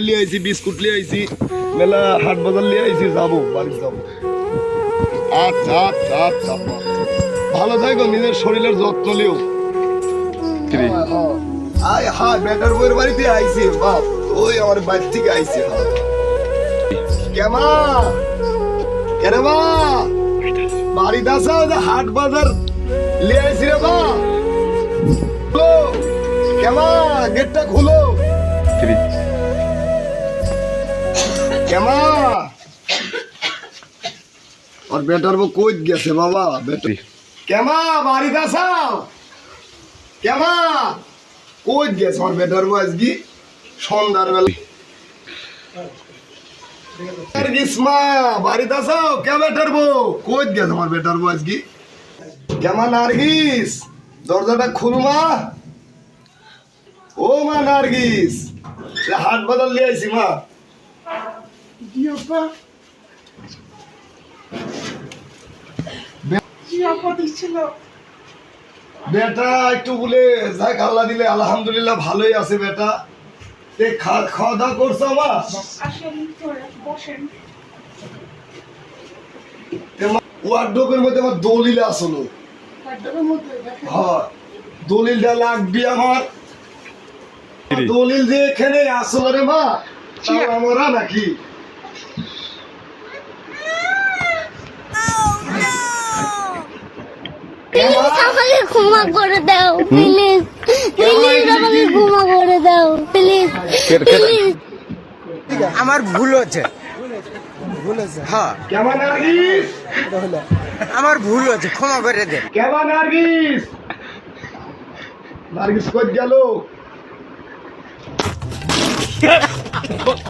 লিয়ে আইছি, বিস্কুট লিয়ে আইছি, মেলা হাট বাজার লিয়ে আইছি, যাবো বাড়ি যাবো। আচ্ছা আচ্ছা আচ্ছা, ভালো থাকো, নিজের শরীরের যত্ন লিও। আয় হ্যাঁ, বেটার বইয়ের বাড়িতে আইছি বাপ, ওই আমার বাড়ি থেকে আইছি। হ্যাঁ কেমা কেরে বা বাড়ি দাসা হাট বাজার লিয়ে আইছি রে বা। কেমা গেটটা খুলো। কেমা আর বেটার বউ কই গেছে বাবা? বেটা কেমা বাড়ি দাসাও, কেমা কই গেছে আমার বেটার বউ আজকে সন্ধ্যার বেলা? নার্গিসমা বাড়ি দাসাও, কে বেটার বউ কই গেছে আমার বেটার বউ আজকে? কেমা নার্গিস দরজাটা খুল মা। ও মা নার্গিস, হাট বাজার লিয়ে আইছি মা। বেটা একটু বলে যাক, আল্লাহ দিলে আলহামদুলিল্লাহ ভালোই আছে বেটা। খাওয়া দাওয়া করছো মা? ওয়ার্ডরোবের মধ্যে আমার দলিল আসলো। হ্যাঁ দলিলটা লাগবে আমার। দলিল যে এখানে আসলো রে মা, আমরা নাকি আমাকে ক্ষমা করে দাও প্লিজ, প্লিজ আমাকে ক্ষমা করে দাও প্লিজ, প্লিজ। আমার ভুল হচ্ছে, হ্যাঁ কেমন নার্গিস, আমার ভুল হচ্ছে, ক্ষমা করে দে। কেমন নার্গিস? নার্গিস কই গেল?